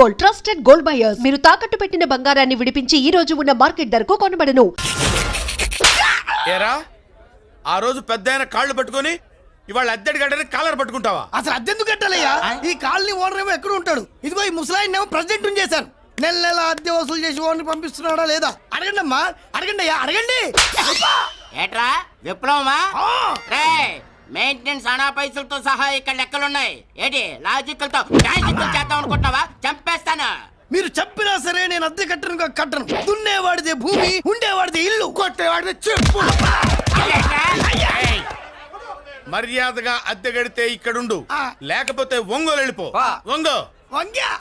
Gold, trusted gold buyers. మీరు తాకట్టు పెట్టిన బంగారాన్ని విడిపించి ఈ రోజు ఉన్న మార్కెట్ ధరకు కొనబడను. ఏరా ఆ రోజు పెద్దాయన కాళ్ళు పట్టుకొని ఇవాళ అద్దెడి గడ్డని కాలర్ పట్టుకుంటావా? అసలు అద్దెందుకు కట్టాలయ్యా? ఈ కాలనీ ఓనర్ ఏమో ఎక్కడ ఉంటాడు? ఇదిగో ఈ ముసలాయిని ఏమో ప్రెసిడెంట్ చేశారు. నెల నెల అద్దె వసూలు చేసి ఓనర్ పంపిస్తున్నాడా లేదా అడగండి అమ్మా, అడగండి అయ్యా, అడగండి. ఏట్రా విప్లవమా? రే మెయింటెనెన్స్ అనా పైసలతో సహా ఇక్కడ లెక్కలున్నాయి. ఏంటి లాజికల్ తో మ్యాజికల్ చేద్దాం అనుకుంటావా? చంపేస్తాను. మీరు చెప్పినా సరే నేను అద్దె కట్టను. దున్నేవాడిదే భూమి, ఉండేవాడిదే ఇల్లు, కొట్టేవాడిదే చెప్పు. మర్యాదగా అద్దె గడితే ఇక్కడుండు, లేకపోతే ఒంగోలు వెళ్ళిపో. ఒంగో వంగ్యా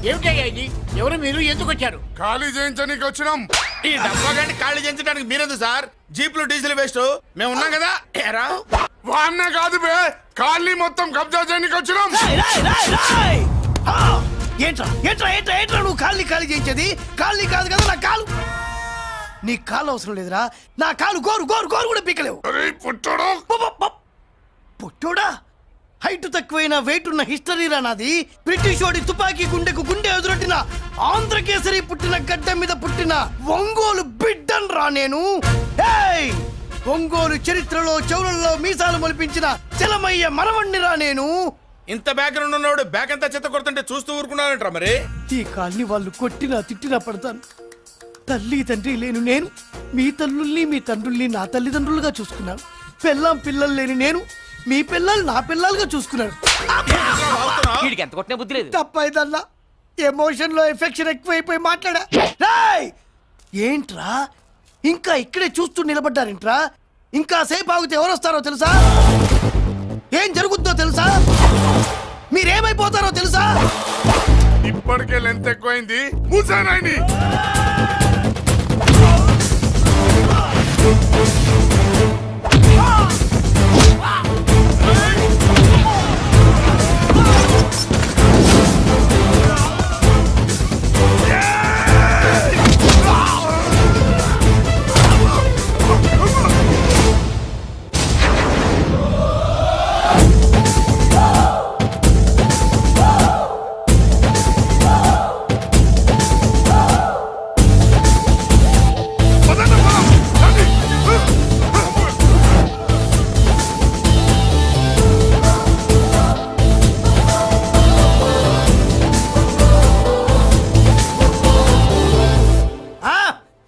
ఏమిటయ్యా ఇది? ఎవరు మీరు? ఎందుకు వచ్చారు? ఖాళీ చేయించడానికి వచ్చినాం. ఈ డబ్బా గంట ఖాళీ చేయించడానికి మీరెందు సార్? జీపులు డీజిల్ వేస్ట్, మేము ఉన్నాం కదా. ఏరా వాన్న కాదు బే, ఖాళీ మొత్తం కబ్జా చేయడానికి వచ్చినాం. ఏంట్రా నువ్వు ఖాళీ చేయించేది? ఖాళీ కాదు కదా నా కాలు. నీ కాలు అవసరం లేదురా, నా కాలు గోరు కూడా పీకలేవు. పుట్టోడా? హైట్ తక్కువైన వెయిట్ ఉన్న హిస్టరీరా నాది. బ్రిటిష్ వాడి తుపాకీ గుండెకు గుండె ఎదురొట్టిన ఆంధ్రకేసరి పుట్టిన గడ్డ మీద పుట్టిన ఒంగోలు బిడ్డన్ రా నేను. ఒంగోలు చరిత్రలో చౌరల్లో మీసాలు మొలిపించిన చలమయ్య మనవణ్ణిరా నేను. ఇంత బ్యాక్గ్రౌండ్ ఉన్నవాడు బ్యాక్ అంతా చెత్త కొడుతుంటే చూస్తూ ఊరుకున్నానంటరా? మరి ఈ కాల్ని వాళ్ళు కొట్టినా తిట్టినా పడతాను. తల్లి తండ్రి లేను నేను మీ తల్లుల్ని మీ తండ్రుల్ని నా తల్లిదండ్రులుగా చూసుకున్నాను. పెళ్ళాం పిల్లలు లేని నేను మీ పిల్లలు నా పిల్లలుగా చూసుకున్నాడు. ఎంత కొట్టిన బుద్ధి లేదు. తప్పైదల్లా ఎమోషన్ లో ఎఫెక్షన్ ఎక్కువైపోయి మాట్లాడా. ఏంట్రా ఇంకా ఇక్కడే చూస్తూ నిలబడ్డారేంట్రా? ఇంకా సేపు ఆగితే ఎవరు వస్తారో తెలుసా? ఏం జరుగుద్దో తెలుసా? మీరేమైపోతారో తెలుసా? ఇప్పటికే లెంత్ ఎక్కువైంది, మూసానాయని.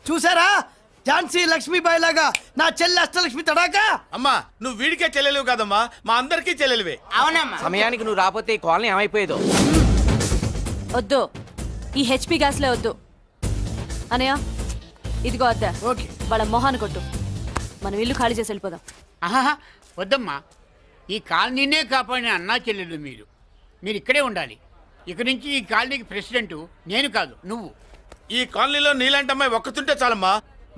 చూసారా? ఝాన్సీ లక్ష్మీబాయి లాగా నా చెల్లి అష్టలక్ష్మి తడాకా. అమ్మా నువ్వు వీడికే చెల్లెలివి కాదమ్మా, మా అందరికీ చెల్లెలివే. అవునమ్మా. సమయానికి నువ్వు రాకపోతే ఈ కాలనీ ఏమైపోయేదో. వద్దు, ఈ హెచ్పి గ్యాస్లే వద్దు. అనయ్య ఇదిగో అద్దా. ఓకే, వాళ్ళ మొహాన్ని కొట్టు. మనం ఇల్లు ఖాళీ చేసి వెళ్ళిపోదాం. ఆహా వద్దమ్మా, ఈ కాలనీనే కాపాడిన అన్నా చెల్లెలు మీరు ఇక్కడే ఉండాలి. ఇక నుంచి ఈ కాలనీకి ప్రెసిడెంట్ నేను కాదు, నువ్వు. ఈ కాలనీలో నీలాంటి అమ్మాయి ఒక్కతుంటే చాలమ్మా.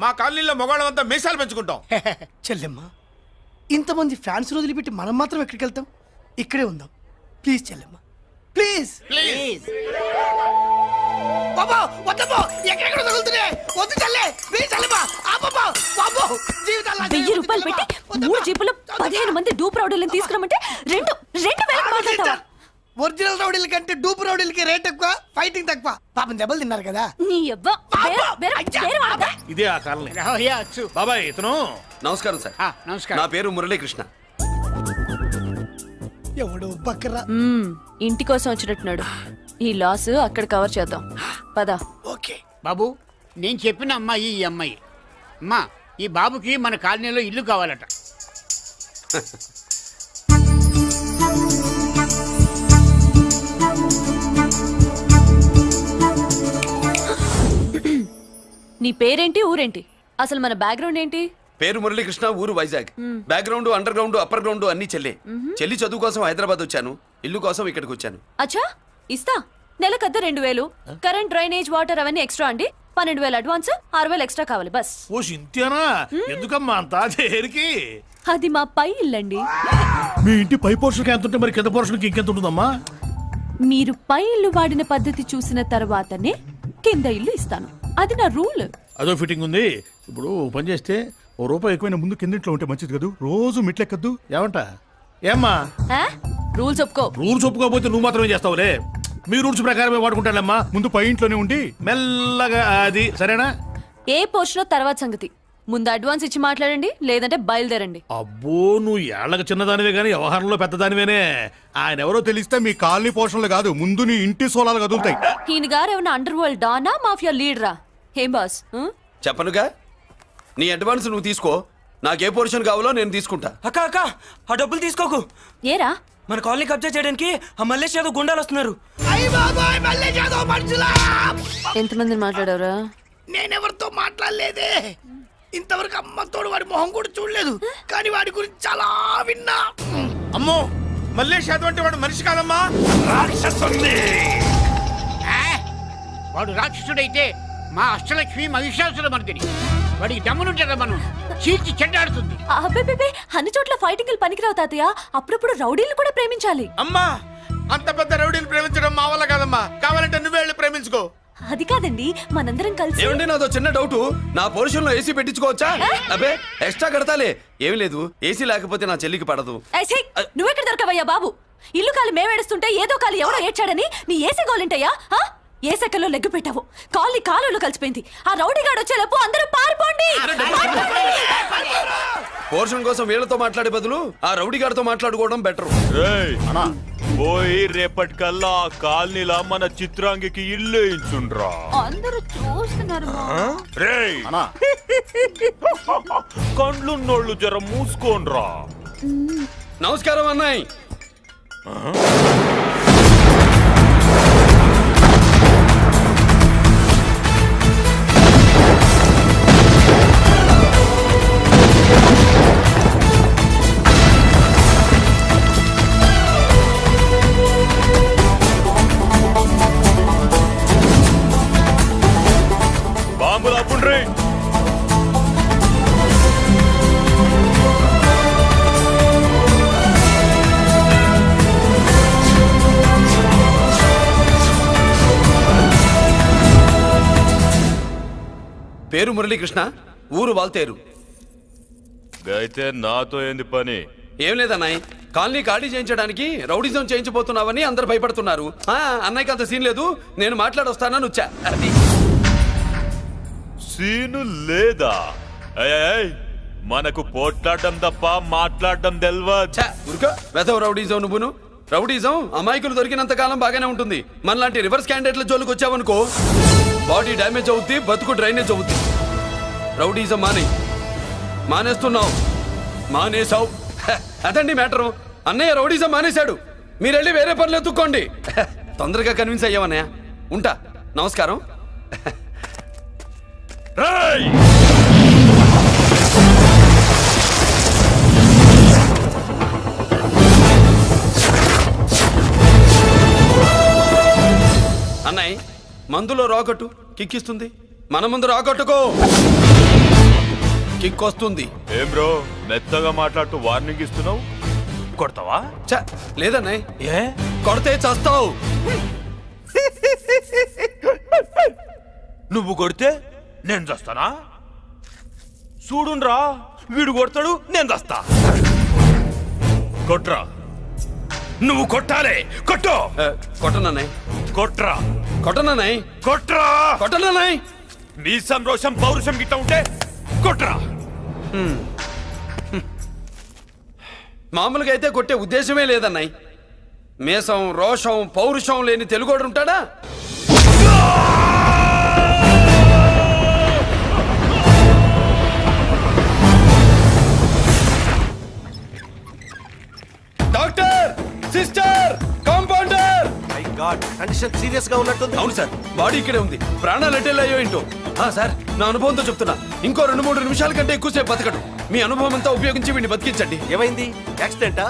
మా కాలనీలో మొగాళ్ళంతా మీసాలు పెంచుకుంటాం. చెల్లెమ్మ, ఇంతమంది ఫ్యాన్స్ వదిలిపెట్టి మనం మాత్రం ఎక్కడికి వెళ్తాం? ఇక్కడే ఉందాం ప్లీజ్ చెల్లెమ్మ, ప్లీజ్. ప్లీజ్. బాబా వద్దమ్మా, ఎక్కడెక్కడ తగులుతున్నాయి, వద్దు చెల్లె, ప్లీజ్ చెల్లెమ్మ. బాబు 1000 రూపాయలు పెట్టి 3 జీపులు 15 మంది డూప్ రౌడీలను తీసుకురమంటే 2,000 మాట్లాడతావా? ఒరిజినల్ రౌడీల కంటే డూప్ రౌడీలకి రేట్ ఎక్కువ, ఫైటింగ్ తక్కువ. పాపం దెబ్బలు తిన్నారు కదా. నీ అబ్బా ఇదే ఆ కాలనీ. రావయ్యా, అచ్చు. బాబాయ్ ఇతను. నమస్కారం సార్. నమస్కారం. నా పేరు మురళీకృష్ణ. ఎవడు బక్కరా. ఇంటి కోసం వచ్చినట్టున్నాడు. ఈ లాస్ అక్కడ కవర్ చేద్దాం పద. ఓకే బాబు, నేను చెప్పిన అమ్మాయి ఈ అమ్మాయి. అమ్మా, ఈ బాబుకి మన కాలనీలో ఇల్లు కావాలట. నీ పేరేంటి, ఊరేంటి, అసలు మన బ్యాక్గ్రౌండ్ ఏంటి? పేరు మురళీకృష్ణ, ఊరు Vizag. Background, under ground, upper ground అన్ని చెల్లి. చెల్లి చదువు కోసం హైదరాబాద్ వచ్చాను, ఇల్లు కోసం ఇక్కడికి వచ్చాను. అచ్చా, ఇస్తా. నెలకద్ద 2000, కరెంట్, డ్రైనేజ్, వాటర్ అవన్నీ ఎక్స్ట్రా అండి. 12,000 అడ్వాన్స్, 6,000 ఎక్స్ట్రా కావాలి బస్. ఓ సింత్యానా, ఎందుకమ్మా అంతా చేరికి? అది మా పై ఇల్లండి. మీ ఇంటి పై పోర్షన్కి ఎంత ఉంటే మరి కింద పోర్షన్కి ఇంకెంత ఉంటుందమ్మా? మీరు పై ఇల్లు వాడిన పద్ధతి చూసిన తర్వాతనే కింద ఇల్లు ఇస్తాను. అది నా రూల్. అదో ఫిట్టింగ్ ఉంది. ఇప్పుడు పని చేస్తే ఓ రూపాయి ఎక్కువైనా ముందు కిందింట్లో ఉంటే మంచిది కదూ రోజు మెట్లెక్కద్దు ఏమంట ఏమ్మా రూల్స్ ఒప్పుకో. రూల్స్ ఒప్పుకోకపోతే నువ్వు మాత్రమే చేస్తావులే. మీ రూల్స్ ప్రకారమే వాడుకుంటానమ్మా. ముందు పై ఇంట్లోనే ఉండి మెల్లగా అది సరేనా? ఏ పోర్షన్ తర్వాత సంగతి. ముందు అడ్వాన్స్ ఇచ్చి మాట్లాడండి, లేదంటే బయలుదేరండి. అబ్బో నువ్వు ఏళ్ళకి చిన్నదానివే గానీ వ్యవహారంలో పెద్దదానివేనే. ఆయన ఎవరో తెలిస్తే మీ కాలనీ పోషణలు కాదు ముందు నీ ఇంటి సోలాలు కదులుతాయి. ఈయన గారు ఏమన్నా అండర్ వరల్డ్ డానా మాఫియా లీడరా? ఏం బాస్? చెప్పనుగా నీ అడ్వాన్స్ నువ్వు తీసుకో, నాకే పోర్షన్ కావాలో నేను తీసుకుంటా. అక్క అక్క ఆ డబ్బులు తీసుకోకు. ఏరా? మన కాలనీ కబ్జా చేయడానికి ఆ మల్లేష్ యాదవ్ గుండాలు వస్తున్నారు. అయ్య బాబాయ్ మళ్ళీ ఏదో మనుషులా! ఎంతమందిని మాట్లాడారా? నేనెవరితో మాట్లాడలేదే. ఇంతవరకు అమ్మతోడు వాడి మొహం కూడా చూడలేదు, కానీ వాడి గురించి చాలా విన్నా. అమ్మో మల్లేష్ యాదవ్ అంటే వాడు మనిషి కాదమ్మా, రాక్షసుని. వాడు రాక్షసుడైతే మా అష్టలక్ష్మి మహిషాసుల మర్దిని. వాడికి దమ్మునుంటారా మనం చీల్చి చెడ్డాడుతుంది. అబ్బే అన్ని చోట్ల ఫైటింగ్ పనికిరావు తాతయ్య. అప్పుడప్పుడు రౌడీలు కూడా ప్రేమించాలి. అమ్మా అంత పెద్ద రౌడీని ప్రేమించడం మా వల్ల కాదమ్మా, కావాలంటే నువ్వే వెళ్ళి ప్రేమించుకో. అది కాదండి, మనందరం కలిసి. ఏమండి నాదో చిన్న డౌట్, నా పోర్షన్ లో ఏసీ పెట్టించుకోవచ్చా? అబ్బే ఎక్స్ట్రా కడతాలే. ఏమి లేదు, ఏసీ లేకపోతే నా చెల్లికి పడదు. నువ్వెక్కడ దొరకవయ్యా బాబు? ఇల్లు కాలు మేమేడుస్తుంటే ఏదో కాలు ఎవరో ఏడ్చాడని నీ ఏసీ గోలింటయ్యా? ఏ సెకల్లో లెగ్గు పెట్టావు, కాలి కాలులో కలిసిపోయింది. ఆ రౌడీగాడు వచ్చేలోపు అందరూ పారిపోండి. పోర్షన్ కోసం వీళ్ళతో మాట్లాడే బదులు ఆ రౌడీ గారితో మాట్లాడుకోవడం బెటర్. పోయి రేపటికల్లా ఆ కాలనీలా మన చిత్రాంగికి ఇల్లు ఇచ్చుండ్రా. అందరూ చూస్తున్నారు. రేయ్ కండ్లున్నోళ్ళు జర మూసుకోండ్రా. నమస్కారం అన్నాయ్. బాంబులు ఆపుండ్రీ. పేరు మురళీకృష్ణ, ఊరు వాల్తేరు. అయితే నాతో ఏంది పని? ఏం లేదన్నాయ్, కాలనీ ఖాళీ చేయించడానికి రౌడీజం చేయించబోతున్నావని అందరు భయపడుతున్నారు. అన్నయ్యకి అంత సీన్ లేదు, నేను మాట్లాడొస్తానని వచ్చా. అది సీను లేదా? ఏయ్, మనకు పోట్లాడడం తప్ప మాట్లాడడం తెల్వా. వెధవ రౌడీజం నువ్వును. రౌడీజం అమాయకులు దొరికినంత కాలం బాగానే ఉంటుంది. మనలాంటి రివర్స్ క్యాండిడేట్ల జోలికి వచ్చావనుకో బాడీ డ్యామేజ్ అవుద్ది, బతుకు డ్రైనేజ్ అవుద్ది. రౌడీజం మానేస్తున్నావు, మానేసావు. అదండి మ్యాటరు. అన్నయ్య రౌడీజం మానేశాడు, మీరెళ్ళి వేరే పనులు ఎత్తుక్కోండి. తొందరగా కన్విన్స్ అయ్యావన్నయ్య. ఉంటా, నమస్కారం. అన్నయ్య మందులో రాకట్టు కిక్కిస్తుంది, మన ముందు రాకట్టుకో కిక్ వస్తుంది. ఏం బ్రో మెత్తగా మాట్లాడుతూ వార్నింగ్ ఇస్తున్నావు? కొడతావా? లేదన్నయ్య, ఏ కొడితే చస్తావు. నువ్వు కొడితే నేను చస్తానా? చూడుండ్రా, వీడు కొడతాడు, నేను చస్తా. కొట్రా, నువ్వు కొట్టాలే. కొట్టు. కొట్టనన్నయ్య. కొట్రా. కొట్టనన్నయ్య. కొట్రా. కొట్టనన్నయ్య. నీ సంతోషం పౌరుషం గిట్ట ఉంటే కొట్రా. మామూలుగా అయితే కొట్టే ఉద్దేశమే లేదన్నయ్య. మేషం రోషం పౌరుషం లేని తెలుగోడు ఉంటాడా? Doctor, sister, compounder. My God, condition serious గా ఉన్నట్టుంది. అవును సార్, బాడీ ఇక్కడే ఉంది. ప్రాణాలు ఎట్టెళ్ళాయో ఏంటో. సార్, నా అనుభవంతో చెప్తున్నా, ఇంకో 2-3 నిమిషాల కంటే ఎక్కువసేపు బతకడు. మీ అనుభవం అంతా ఉపయోగించి వీడిని బతికించండి. ఏమైంది? యాక్సిడెంటా?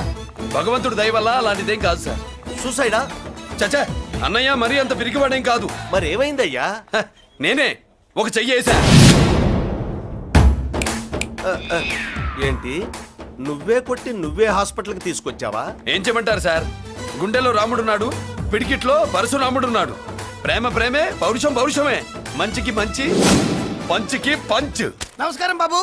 భగవంతుడు దయ వల్ల అలాంటిదేం కాదు సార్. సూసైడా? చచ్చా, అన్నయ్య మరీ అంత పిరికివాడేం కాదు. మరి ఏమైందయ్యా? నేనే ఒక చెయ్యేసా. ఏంటి, నువ్వే కొట్టి నువ్వే హాస్పిటల్కి తీసుకొచ్చావా? ఏం చేయమంటారు సార్, గుండెలో రాముడున్నాడు, పిడికిట్లో పరశురాముడున్నాడు. ప్రేమ ప్రేమే, పౌరుషం పౌరుషమే, మంచికి మంచి, పంచికి పంచ్. నమస్కారం బాబు.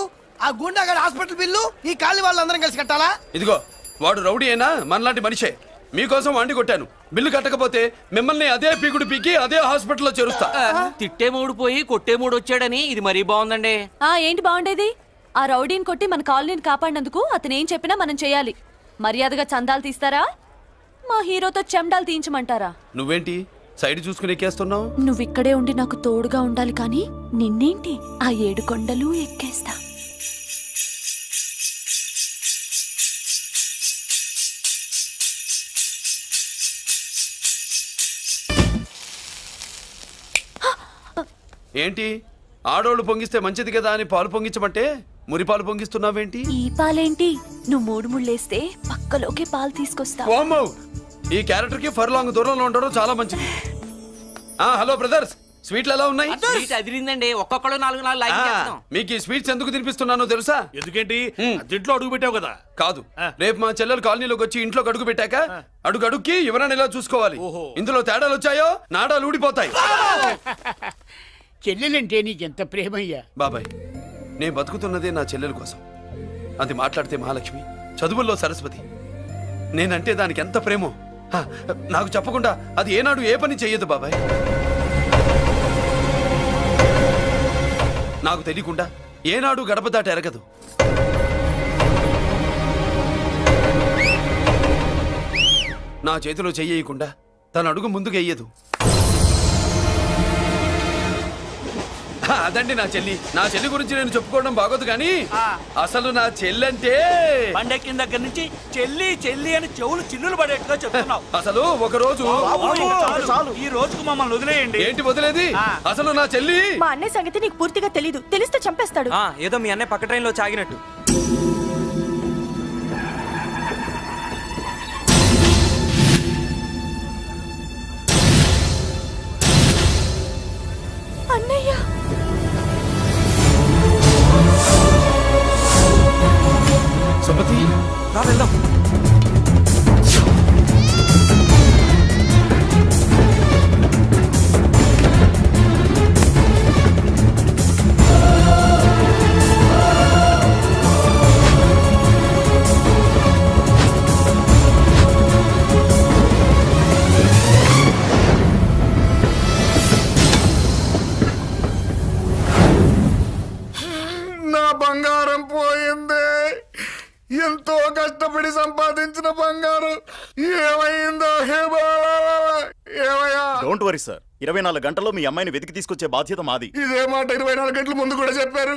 ఆ గుండాగడ్ హాస్పిటల్ బిల్లు ఈ కాలి వాళ్ళందరం కలిసి కట్టాలా? ఇదిగో వాడు రౌడీ అయినా మనలాంటి మనిషే. మీకోసం వండి కొట్టాను. బిల్లు కట్టకపోతే మిమ్మల్ని అదే పీకుడు పీకి అదే హాస్పిటల్లో చేరుస్తా. తిట్టే మూడు పోయి కొట్టే మూడు వచ్చాడని ఇది మరీ బాగుందండి. ఏంటి బాగుండేది? ఆ రౌడీని కొట్టి మన కాలనీని కాపాడినందుకు అతను ఏం చెప్పినా మనం చేయాలి. మర్యాదగా చందాలు తీస్తారా, మా హీరోతో చెండాలు తీయించమంటారా? నువ్వేంటి సైడ్ చూసుకుని ఎక్కేస్తున్నావు? నువ్విక్కడే ఉండి నాకు తోడుగా ఉండాలి, కానీ నిన్నేంటి ఆ 7 కొండలు ఎక్కేస్తా. ఏంటి ఆడోళ్ళు పొంగిస్తే మంచిది కదా అని పాలు పొంగించమంటే మురి పాలు పొంగిస్తున్నావేంటి? ఈ పాలేంటి? నువ్వు 3 ముళ్ళేస్తే పక్కలోకి పాలు తీసుకొస్తా. వామ్మో! ఈ క్యారెక్టర్ కి ఫర్ లాంగ్ దూరంలో ఉండడం చాలా మంచిది. హలో బ్రదర్స్, స్వీట్లు ఎలా ఉన్నాయి? అదిరిందండి. ఒక్కొక్కడు 4 లైక్ చేస్తాం. మీకు ఈ స్వీట్స్ ఎందుకు తినిపిస్తున్నానో తెలుసా? ఎందుకేంటి దీంట్లో అడుగు పెట్టావు కదా. కాదు, రేపు మా చెల్లెలు కాలనీలోకి వచ్చి ఇంట్లో అడుగు పెట్టాక అడుగుకి ఎవరైనా ఇలా చూసుకోవాలి. ఇందులో తేడాలు వచ్చాయో నాడాలు ఊడిపోతాయి. చెల్లెలంటే నీకెంత ప్రేమయ్యా. బాబాయ్, నేను బతుకుతున్నదే నా చెల్లెల కోసం. అది మాట్లాడితే మహాలక్ష్మి, చదువుల్లో సరస్వతి. నేనంటే దానికి ఎంత ప్రేమో నాకు చెప్పకుండా అది ఏనాడు ఏ పని చెయ్యదు బాబాయ్. నాకు తెలియకుండా ఏనాడు గడప దాట ఎరగదు. నా చేతిలో చెయ్యకుండా తన అడుగు ముందుకు వెయ్యదు. అదండి నా చెల్లి. నా చెల్లి గురించి నేను చెప్పుకోవడం బాగోదు కానీ అసలు నా చెల్లంటే పండెక్కిన దగ్గర నుంచి చెల్లి చెల్లి అని చెవులు చిల్లులు పడేట్టుగా చెప్తున్నావు. అసలు ఒక రోజు ఈ రోజుకు మమ్మల్ని వదిలేయండి. ఏంటి వదిలేది? అసలు నా చెల్లి మా అన్నయ్య సంగతి నీకు పూర్తిగా తెలీదు. తెలిస్తే చంపేస్తాడు. ఏదో మీ అన్నయ్య పక్క ట్రైన్ లో చాగినట్టు. అన్నయ్య సుమతి, రా వెళ్దాం. నా బంగారం పోయింది. ఎంతో కష్టపడి సంపాదించిన బంగారం ఏమైందో హే బాబా, ఏమయ్యా? డోంట్ వరీ సార్, 24 గంటల్లో మీ అమ్మాయిని వెతికి తీసుకొచ్చే బాధ్యత మాది. ఇదే మాట 24 గంటల ముందు కూడా చెప్పారు.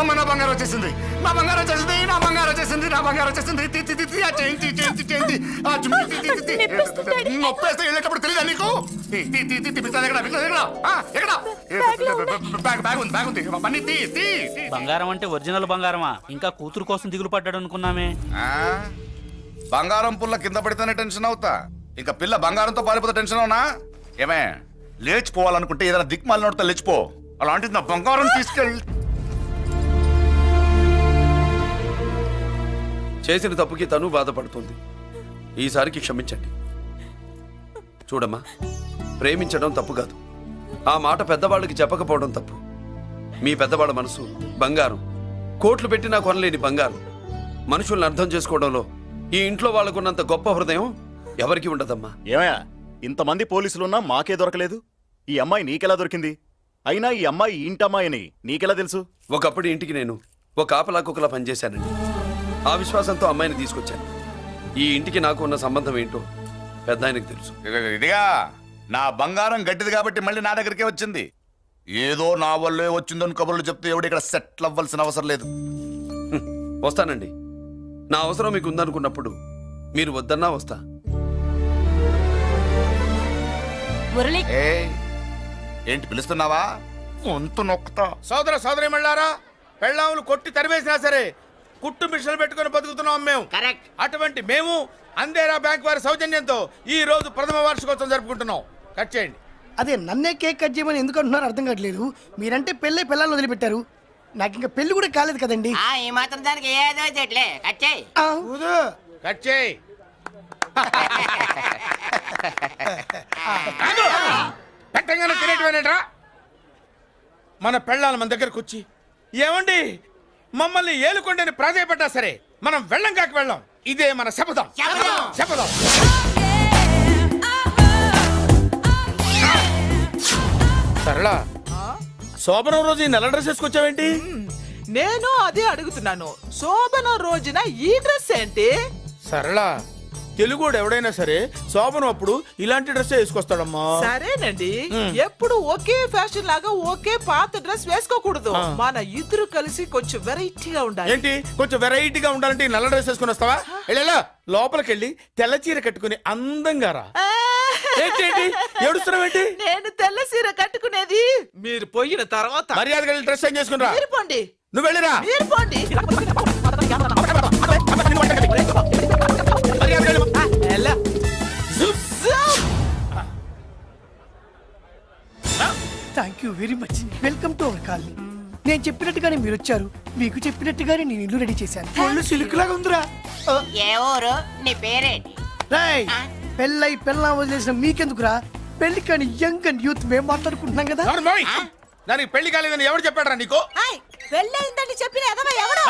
అమ్మ, నా బంగారం వచ్చేసింది, నా బంగారం వచ్చేసింది, నా బంగారం వచ్చేసింది, నా బంగారం వచ్చేసింది. నొప్పేస్తే వెళ్ళేటప్పుడు తెలియదా నీకు? బంగారం అంటే ఒరిజినల్ బంగారమా? ఇంకా కూతురు కోసం దిగులు పడ్డాడు అనుకున్నామే. బంగారం పుల్ల కింద పడితేనే టెన్షన్ అవుతా, ఇంకా పిల్ల బంగారంతో పారిపోతే టెన్షన్ అవునా? ఏమే, లేచిపోవాలనుకుంటే ఏదైనా దిక్మాల నోడితే లేచిపో. అలాంటిది నా బంగారం తీసుకెళ్ళి. చేసిన తప్పుకి తను బాధపడుతుంది. ఈసారికి క్షమించండి. చూడమ్మా, ప్రేమించడం తప్పు కాదు. ఆ మాట పెద్దవాళ్ళకి చెప్పకపోవడం తప్పు. మీ పెద్దవాళ్ళ మనసు బంగారం, కోట్లు పెట్టినా కొనలేని బంగారం. మనుషుల్ని అర్థం చేసుకోవడంలో ఈ ఇంట్లో వాళ్ళకున్నంత గొప్ప హృదయం ఎవరికి ఉండదమ్మా. ఏమయ్యా, ఇంతమంది పోలీసులున్నా మాకే దొరకలేదు. ఈ అమ్మాయి నీకెలా దొరికింది? అయినా ఈ అమ్మాయి ఇంటమ్మాయిని నీకెలా తెలుసు? ఒకప్పుడు ఇంటికి నేను ఒక ఆపలాకుకలా పనిచేశానండి. ఆ విశ్వాసంతో అమ్మాయిని తీసుకొచ్చాను. ఈ ఇంటికి నాకు ఉన్న సంబంధం ఏంటో పెద్ద ఆయనకు తెలుసు. ఇదిగా నా బంగారం గట్టిది కాబట్టి మళ్ళీ నా దగ్గరికే వచ్చింది. ఏదో నా వల్లే వచ్చిందని కబుర్లు చెప్తే ఎవడు ఇక్కడ సెటిల్ అవ్వాల్సిన అవసరం లేదు. వస్తానండి. నా అవసరం మీకు ఉందనుకున్నప్పుడు మీరు వద్దన్నా వస్తా. మురళి, ఏంటి పిలుస్తున్నావా? వంతు నొక్కుతా. సోదర సోదరి మళ్ళారా, పెళ్ళాములు కొట్టి తరివేసినా సరే కుట్టు మిషన్లు పెట్టుకుని బతుకుతున్నాం మేము. కరెక్ట్. అటువంటి మేము అందేరా బ్యాంక్ వారి సౌజన్యంతో ఈ రోజు ప్రథమ వార్షికోత్సవం జరుపుకుంటున్నాం. కట్ చేయండి. అదే నన్నే కేక్ కట్ చేయమని ఎందుకు అంటున్నారో అర్థం కావట్లేదు. మీరంటే పెళ్ళై పిల్లల్ని వదిలిపెట్టారు, నాకు ఇంకా పెళ్లి కూడా కాలేదు కదండి. ఈ మాత్రం దానికి ఏదో చెట్లే కట్ చేయి. కట్ చేయి. పెట్టంగానే తినేటివేనేట్రా? మన పెళ్ళాల మన దగ్గరకు వచ్చి ఏమండి మమ్మల్ని ఏలుకొండని ప్రాధాయపడ్డా సరే మనం వెళ్ళం కాక వెళ్ళం. ఇదే మన శపథం. శపథం. సరళ, శోభనం రోజు ఈ నల్ల డ్రెస్ వేసుకొచ్చావేంటి? నేను అదే అడుగుతున్నాను. శోభన రోజున ఈ డ్రెస్ ఏంటి? సరళ, తెలుగుడు ఎవడైనా సరే శోభనం అప్పుడు ఇలాంటి డ్రెస్ వేసుకొస్తాడమ్మా. సరేనండి, ఎప్పుడు ఒకే ఫ్యాషన్ లాగా ఒకే పాత డ్రెస్ వేసుకోకూడదు. మన ఇద్దరు కలిసి కొంచెం వెరైటీగా ఉండాలి. ఏంటి కొంచెం వెరైటీగా ఉండాలంటే ఈ నల్ల డ్రెస్ వేసుకుని వస్తావా? వెళ్ళా లోపలికి వెళ్ళి తెల్ల చీర కట్టుకుని అందంగా రా. ఏంటి ఏడుస్తున్నావేంటి? నేను తెల్ల సీర కట్టుకునేది మీరు పోయిన తర్వాత. మర్యాదగా వెళ్ళి డ్రెస్ చేంజ్ చేసుకుని రా. మీరు పోండి. నువ్వు వెళ్ళిరా. మీరు పోండి. మర్యాదగా వెళ్ళు. ఎలా? Thank you very much. Welcome to our colony. నేను చెప్పినట్టుగానే మీరు వచ్చారు, మీకు చెప్పినట్టుగానే నేను ఇల్లు రెడీ చేశాను. ఒళ్ళు సిల్క్ లాగా ఉందిరా. ఏ ఊరు? నీ పేరేంటి? రాయ్, పెళ్ళై పెళ్ళం వదిలేసిన మీకెందుకురా? పెళ్లి కాని యంగ్ అండ్ యూత్ మేము మాట్లాడుకుంటున్నాం కదా. ఎవరు మోయ్? దానికి పెళ్లి కాలేదని ఎవరు చెప్పాడరా నీకు? పెళ్ళయిందని చెప్పిన ఎదవ ఎవరు?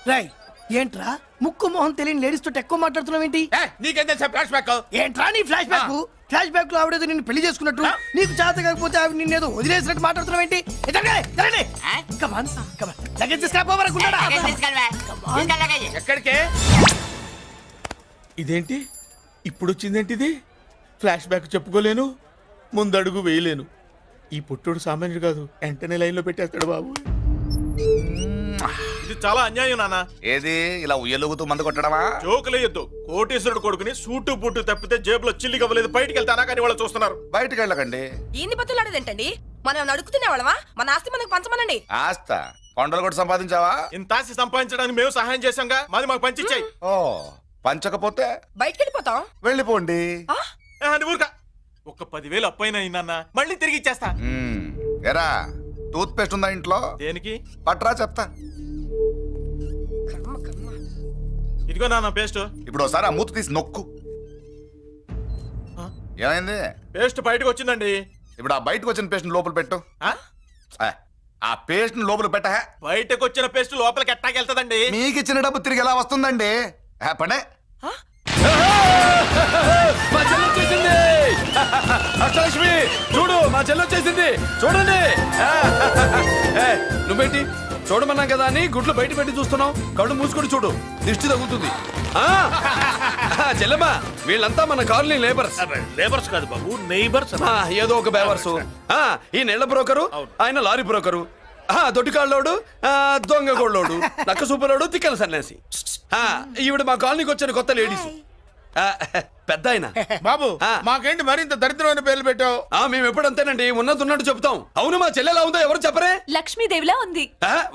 రాయ్, ఏంట్రా ముక్కు మొహం తెలియని లేడీస్ తోటి ఎక్కువ మాట్లాడుతున్నావు ఏంటి? నీకేం తెలుసా ఫ్లాష్ బ్యాక్? ఏంట్రా నీ ఫ్లాష్ బ్యాక్? ఫ్లాష్ బ్యాక్ లో ఆవిడేదో నిన్ను పెళ్లి చేసుకున్నట్టు, నీకు చేత కాకపోతే ఆవిడ నిన్నేదో వదిలేసినట్టు మాట్లాడుతున్నావు ఏంటి? ఎక్కడికే? ఇదేంటి ఇప్పుడు వచ్చిందేంటి? ఇది ఫ్లాష్ బ్యాక్ చెప్పుకోలేను, ముందడుగు వేయలేను. ఈ పుట్టుడు సామాన్యుడు కాదు, వెంటనే లైన్ లో పెట్టేస్తాడు బాబు. ఇది చాలా అన్యాయం నాన్న. ఏది ఇలా ఉయ్యలుగుతూ మందు కొట్టడమా? జోకులేయొద్దు. కోటేశ్వరుడు కొడుకుని సూటు బూటు తప్పితే జేబులో చిల్లి కవ్వలేదు, బయటికి వెళ్తానా కానీ వాళ్ళు చూస్తున్నారు. బయటికి వెళ్ళకండి. ఏంది బతులాడేదేంటండి? మనం నడుకుతున్న వాళ్ళమా? మన ఆస్తి మనకు పంచమనండి. ఆస్త కొండలు కూడా సంపాదించావా? ఇంత ఆస్తి సంపాదించడానికి మేము సహాయం చేశాంగా, మాది మాకు పంచిచ్చాయి. ఓ, పంచకపోతే బయటికి వెళ్ళిపోతాం. వెళ్ళిపోండి. ఊరుక ఒక 10,000 అప్పైనా నాన్న, మళ్ళీ తిరిగి ఇచ్చేస్తా. ఎరా, టూత్ పేస్ట్ ఉందా ఇంట్లో? దేనికి? పట్రా చెప్తా. ఇదిగో నాన్న పేస్ట్. ఇప్పుడు ఒకసారి ఆ మూత తీసి నొక్కు. ఏమైంది? పేస్ట్ బయటకు వచ్చిందండి. ఇప్పుడు ఆ బయటకు వచ్చిన పేస్ట్ లోపల పెట్టు. ఆ పేస్ట్ లోపల పెట్ట. బయటకు వచ్చిన పేస్ట్ లోపలికి ఎట్టాకెళ్తదండి? మీకు ఇచ్చిన డబ్బు తిరిగి ఎలా వస్తుందండి? పడే. మా చెల్లి వచ్చేసింది. అష్టలక్ష్మి చూడు, మా చెల్లి వచ్చేసింది చూడండి. నువ్వేంటి చూడమన్నాం కదా అని గుడ్లు బయట పెట్టి చూస్తున్నావు? కళ్ళు మూసుకొని చూడు, దిష్టి తగ్గుతుంది. చెల్లెమ్మా, వీళ్ళంతా మన కాలనీ లేబర్స్. లేబర్స్ కాదు బాబు, నైబర్స్. ఏదో ఒక బేవర్సు. ఈ నెల బ్రోకరు, ఆయన లారీ బ్రోకరు, దొడ్డికాళ్ళోడు, దొంగ గోళ్ళోడు, నక్క సూపరోడు, తిక్కల సన్యాసి. ఈవిడ మా కాలనీకి వచ్చిన కొత్త లేడీస్. పెద్ద ఆయన. బాబు, మాకేంటి మరింత దరిద్రమైన పేర్లు పెట్టావు? మేము ఎప్పుడంతేనండి, ఉన్నది ఉన్నట్టు చెప్తాం. అవును, మా చెల్లెలా ఉందో ఎవరు చెప్పరే? లక్ష్మీదేవిలా ఉంది.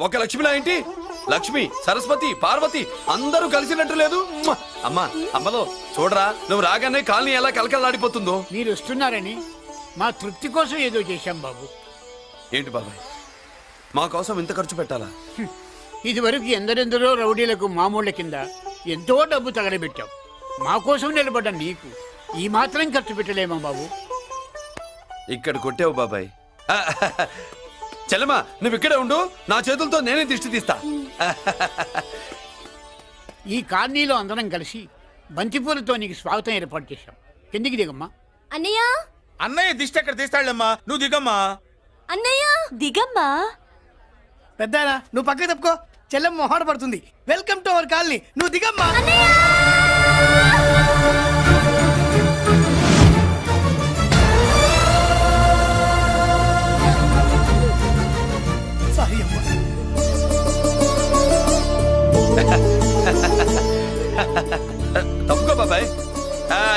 ఒక లక్ష్మిలా ఏంటి? లక్ష్మి, సరస్వతి, పార్వతి అందరూ కలిసినట్టు లేదు. అమ్మా, అమ్మలో చూడరా, నువ్వు రాగానే కాలనీ ఎలా కలకలాడిపోతుందో. మీరు వస్తున్నారని మా తృప్తి కోసం ఏదో చేశాం బాబు. ఏంటి బాబాయ్, మా కోసం ఇంత ఖర్చు పెట్టాలా? ఇదివరకు ఎందరెందరో రౌడీలకు మామూళ్ళ కింద ఎంతో డబ్బు తగలబెట్టాం. మా కోసం నిలబడ్డ నీకు ఈ మాత్రం ఖర్చు పెట్టలేమా బాబు? ఇక్కడ కొట్టావు బాబాయ్. చెల్లెమ్మా, నువ్వు ఇక్కడే ఉండు, నా చేతులతో నేనే దిష్టి తీస్తా. ఈ కాలనీలో అందరం కలిసి బంతిపూలతో నీకు స్వాగతం ఏర్పాటు చేశాం. కిందికి దిగమ్మా. అన్నయ్య, అన్నయ్య దిష్టి ఎక్కడ తీస్తాడమ్మా, నువ్వు దిగమ్మా. అన్నయ్య దిగమ్మా. పెద్దాయనా, నువ్వు పక్కకి తప్పుకో, చెల్లెమ్మ మొహాట పడుతుంది. వెల్కమ్ టు అవర్ కాలనీ, నువ్వు దిగమ్మా. సారీ అమ్మా. తప్పుకో బాబాయ్.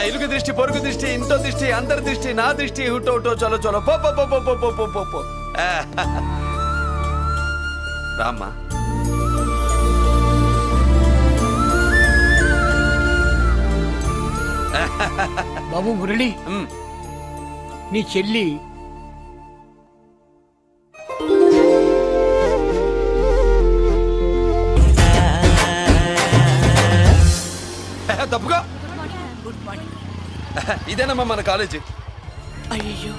ఇలుగు దృష్టి, పొరుగు దృష్టి, ఇంట్లో దృష్టి, అందరి దృష్టి, నా దృష్టి, హుటో చలో చలో పో పో పో పో పో పో పో పో. రామ్మా. బాబు మురళి, నీ చెల్లి తప్పుగా. ఇదేనమ్మా మన కాలేజీ. అయ్యో,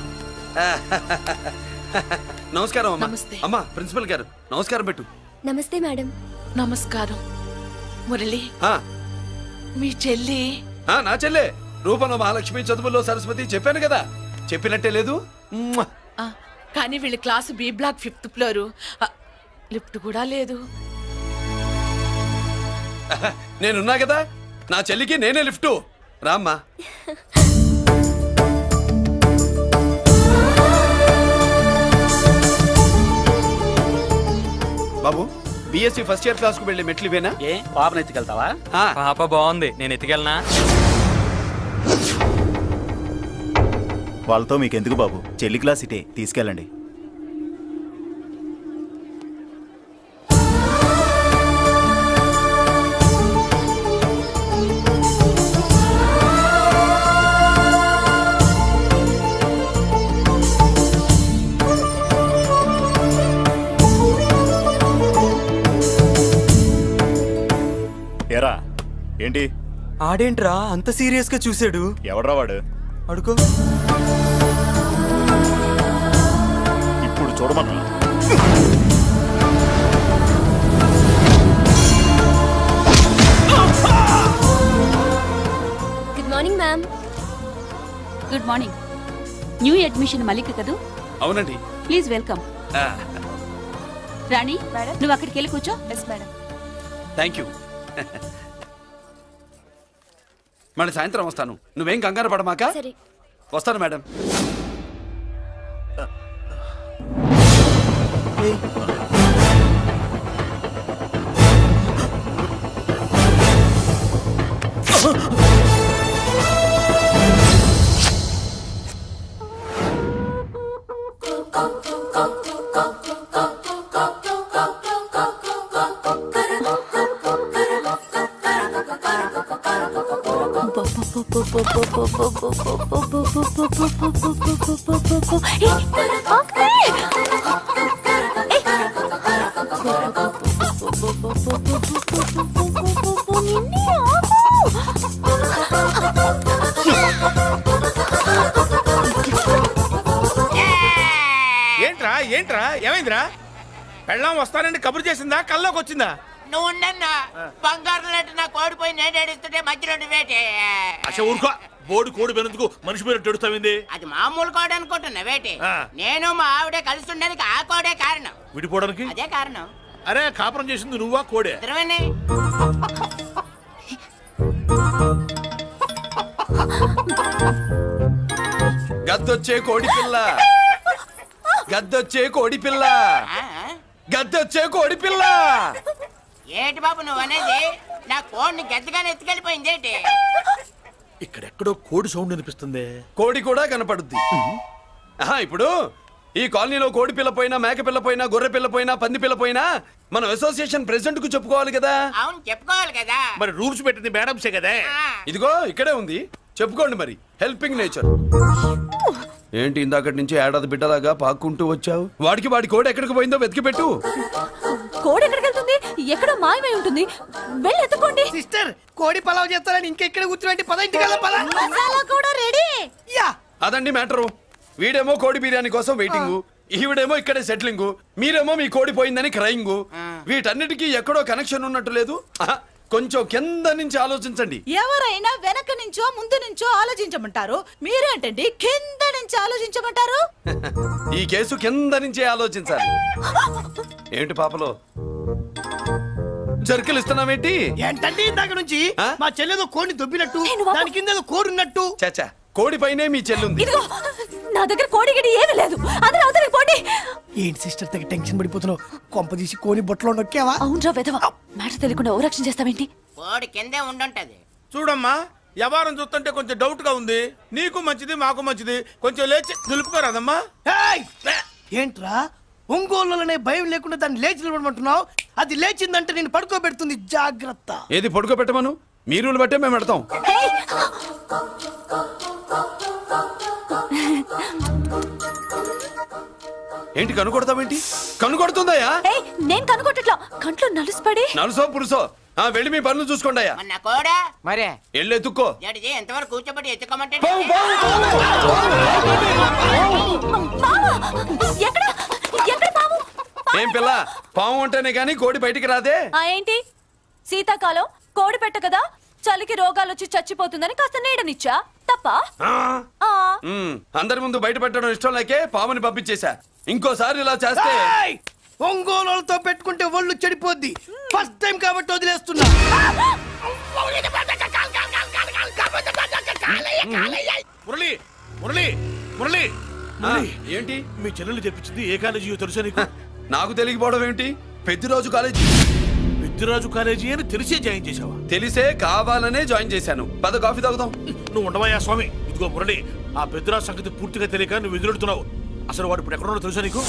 నమస్కారం అమ్మా. నమస్తే. అమ్మా ప్రిన్సిపల్ గారు నమస్కారం పెట్టు. నమస్తే మేడం. నమస్కారం. మురళి, ఆ, మీ చెల్లి నా చెల్లె రూపంలో మహాలక్ష్మి, చదువుల్లో సరస్వతి చెప్పాను కదా, చెప్పినట్టే లేదు. మ్మ్. ఆ, కానీ వీళ్ళ class B block 5th floor. Lift కూడా లేదు. నేనున్నా కదా, నా చెల్లికి నేనే లిఫ్ట్. రామ్మా. బాబు, బిఎస్సి ఫస్ట్ ఇయర్ క్లాస్ కు వెళ్ళి మెట్లు ఇవేనా? ఏ పాపను ఎత్తుకెళ్తావా? పాప బాగుంది, నేను ఎత్తుకెళ్ళనా? వాళ్ళతో మీకెందుకు బాబు, చెల్లి క్లాస్ ఇటే తీసుకెళ్ళండి. ఎరా ఏంటి? ఆడేంట్రా అంత సీరియస్ గా చూసాడు? ఎవడ్రా వాడు? అడుకో. ఇప్పుడు చూడమన్నా. Good morning ma'am. Good morning. New admission Malik కదూ? అవునండి. Please welcome. ఆ, రాణి, నువ్వు అక్కడికి వెళ్ళి కూర్చో. Yes madam. Thank you. మళ్ళీ సాయంత్రం వస్తాను, నువ్వేం కంగారు పడమాక. సరే. వస్తాను మేడం. ఏంట్రా ఏంట్రా ఏమైందిరా? పెళ్ళాం వస్తానండి కబురు చేసిందా, కల్లోకి వచ్చిందా? నువ్వు ఉండన్నా బంగారం లాంటి నా కోడిపోయి నేను ఏడుస్తుంటే మధ్యలో నువ్వేటే. ఊరుకో, బోర్డు కోడి పెనందుకు మనిషి పేరు తెడుస్తావింది. అది మామూలు కోడి అనుకుంటున్నా వేటి. ఆ. నేను మా ఆవిడే కలిసి ఉండడానికి ఆ కోడే కారణం. విడిపోవడానికి? అదే కారణం. అరే కాపురం చేసింది నువ్వా కోడే? ఇద్దరమేనే. గద్దొచ్చే కోడి పిల్ల, గద్దొచ్చే కోడి పిల్ల, ఆ? గద్దొచ్చే కోడి పిల్ల. ఏటి బాబు నువ్వు అనేది? నా కోడిని గద్దగానే ఎత్తుకెళ్ళిపోయింది ఏంటి? ఇక్కడెక్కడో కోడి సౌండ్ అనిపిస్తుంది. కోడి కూడా కనపడుద్ది. ఆహా, ఇప్పుడు ఈ కాలనీలో కోడి పిల్ల పోయినా, మేక పిల్ల పోయినా, గొర్రె పిల్ల పోయినా, పంది పిల్ల పోయినా మనం అసోసియేషన్ ప్రెసిడెంట్ కు చెప్పుకోవాలి కదా. అవును చెప్పుకోవాలి కదా. మరి రూల్స్ పెట్టింది మేడంసే కదా. ఆ. ఇదిగో ఇక్కడే ఉంది, చెప్పుకోండి మరి. Helping nature. ఏంటి ఇందాకటి నుంచి ఏడాది బిడ్డలాగా పాక్కుంటూ వచ్చావు? వాడికి వాడి కోడి ఎక్కడికి పోయిందో వెతికి పెట్టు. కోడి ఎక్కడికి వెళ్తుంది? ఎక్కడో మాయమై ఉంటుంది. వెళ్ళి ఎత్తుకోండి. సిస్టర్, కోడి పలావ్ చేస్తారని ఇంకెక్కడ కూర్చోండి. పద ఇంటికి పద. మసాలా కూడా రెడీ. యా. అదండి మ్యాటరు. వీడేమో కోడి బిర్యానీ కోసం వెయిటింగ్, ఈవిడేమో ఇక్కడే సెటిలింగ్, మీరేమో మీ కోడి పోయిందని క్రయింగ్. వీటన్నిటికీ ఎక్కడో కనెక్షన్ ఉన్నట్టు లేదు. ఆహా, కొంచెం కింద నుంచి ఆలోచించండి. ఎవరైనా వెనక నుంచో ముందు నుంచో ఆలోచించమంటారు, మీరేంటండి కింద నుంచి ఆలోచించమంటారు? ఈ కేసు కింద నుంచే ఆలోచించాలి. ఏంటి పాపలో జర్కలు ఇస్తున్నావేంటి? ఏంటండి ఇందాక నుంచి ఆ? మా చెల్లెదో కోడిని దొబ్బినట్టు, నేను బాబు. దాని కింద ఏదో కోడి ఉన్నట్టు. చాచా, కోడి పైనే మీ చెల్లుంది. ఇదిగో నా దగ్గర కోడి గిడి ఏమీ లేదు. అందరూ అవతలికి పోండి. ఏంటి సిస్టర్ తెగ టెన్షన్ పడిపోతున్నావు? కొంప తీసి కోడి బొట్టలో నొక్కావా? అవునరా వెధవ. మాట తెలియకుండా ఓ రక్షణ చేస్తావేంటి? కోడి కిందే ఉండుంటది. చూడమ్మా, వ్యవహారం చూస్తుంటే కొంచెం డౌట్ గా ఉంది. నీకు మంచిది మాకు మంచిది, కొంచెం లేచి నిలుపుకోరాదమ్మా. ఏయ్! ఏంట్రా ఒంగోలులోనే భయం లేకుండా దాన్ని లేచి నిలబడమంటున్నావు? అది లేచిందంటే నేను పడుకోబెడుతుంది. జాగ్రత్త. ఏది పడుకోబెట్టమను, మీ రూల్ బట్టే మేము పెడతాం. ఏయ్! ఏంటి కనుకొడతావేంటి? కనుకొడుతుందయ్యా? ఏయ్, నేను కనుగొట్టట్లా. కంట్లో నలుసుపడి. నలుసో పురుసో వెళ్ళి మీ పనులు చూసుకోండి అయ్యా. మన కోడా మరే వెళ్ళి ఎత్తుక్కో. జడిజీ ఎంతవరకు కూర్చోబెట్టి ఎత్తుకోమంటే మావా! ఎక్కడ? ఏం పిల్ల పాము ఉంటేనే గాని కోడి బయటికి రాదే. ఆ ఏంటి శీతాకాలం కోడి పెట్ట కదా, చలికి రోగాలు వచ్చి చచ్చిపోతుందని కాస్త నీడనిచ్చా తప్ప. అందరి ముందు బయట పెట్టడం ఇష్టం లేకే పాముని పంపించేశా. ఇంకోసారి ఇలా చేస్తే ఒంగోలుతో పెట్టుకుంటే ఒళ్ళు చెడిపోద్ది. ఫస్ట్ టైం కాబట్టి వదిలేస్తున్నా. మురళి మురళి మురళి ఏంటి మీ చెల్లెలు చెప్పించింది ఏ కాలేజీ తెలుసా నీకు? నాకు తెలియకపోవడం ఏంటి? పెద్దిరాజు కాలేజీ. పెద్దిరాజు కాలేజీ అని తెలిసే జాయిన్ చేసావా? తెలిసే కావాలనే జాయిన్ చేశాను. పద కాఫీ తాగుదాం. నువ్వు ఉండవయ్యా స్వామి. ఇదిగో మురళి, ఆ పెద్దిరాజు సంగతి పూర్తిగా తెలియక నువ్వు ఎదురెడుతున్నావు. అసలు వాడు ఇప్పుడు ఎక్కడున్నాడో తెలుసా నీకు?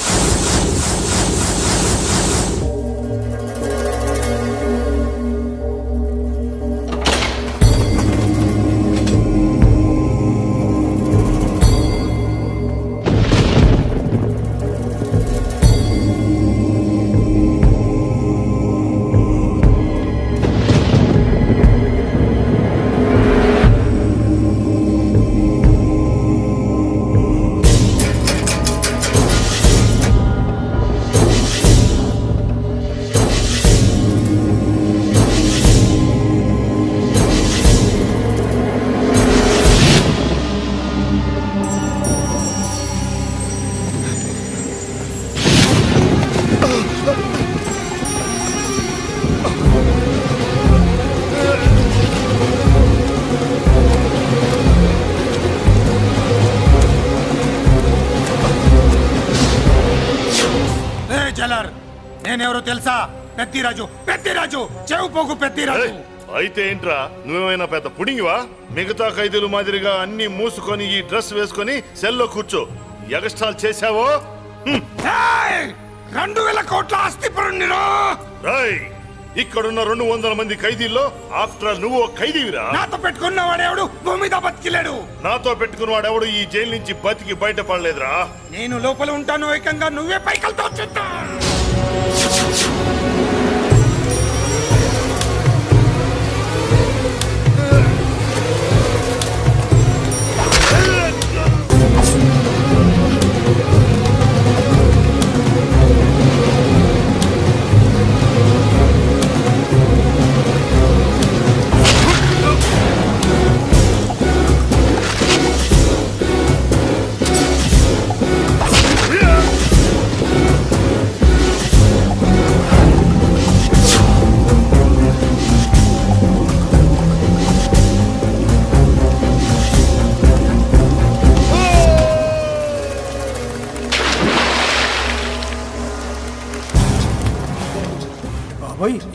నేనెవరో తెలుసా? పెద్దిరాజు, పెద్దిరాజు, చెవు పోగు పెద్దిరాజు. అయితే ఏంట్రా, నువ్వేమైనా పెద్ద పుడింగివా? మిగతా ఖైదీలు మాదిరిగా అన్ని మూసుకొని ఈ డ్రెస్ వేసుకొని సెల్లో కూర్చో. ఎగస్ట్రాల్ చేశావో 2,000 కోట్ల ఆస్తి పరుణ్ణిరో. ఇక్కడున్న 200 మంది ఖైదీల్లో ఆఫ్టర్ ఆల్ నువ్వు ఖైదీవిరా. నాతో పెట్టుకున్న వాడెవడు భూమి మీద బతికిలేడు. నాతో పెట్టుకున్న వాడెవడు ఈ జైలు నుంచి బతికి బయటపడలేదురా. నేను లోపల ఉంటాను, ఏకంగా నువ్వే పైకలతో చూస్తా.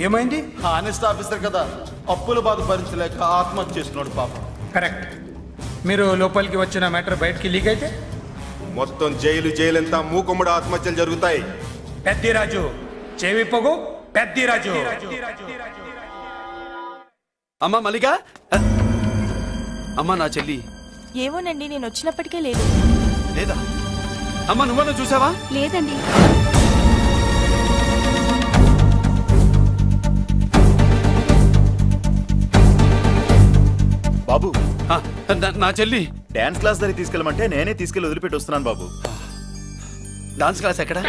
ఏమైంది? హానెస్ట్ ఆఫీసర్ కదా, అప్పుల బాధ భరించలేక ఆత్మహత్య చేసుకున్నాడు పాపం. కరెక్ట్. మీరు లోపలికి వచ్చిన మ్యాటర్ బయటికి లీక్ అయితే మొత్తం జైలు అంతా మూకుమ్మడి ఆత్మహత్యలు జరుగుతాయి. పెద్దిరాజు, చెవి పొగు పెద్దిరాజు. అమ్మా మల్లిక, అమ్మా నా చెల్లి. ఏమోనండి, నేను వచ్చినప్పటికే లేదు. లేదా అమ్మా, నువ్వన్నా చూసావా? లేదండి. బాబు, నా చెల్లి డాన్స్ క్లాస్ దగ్గర తీసుకెళ్ళమంటే నేనే తీసుకెళ్ళి వదిలిపెట్టి వస్తున్నాను బాబు. డాన్స్ క్లాస్ ఎక్కడ?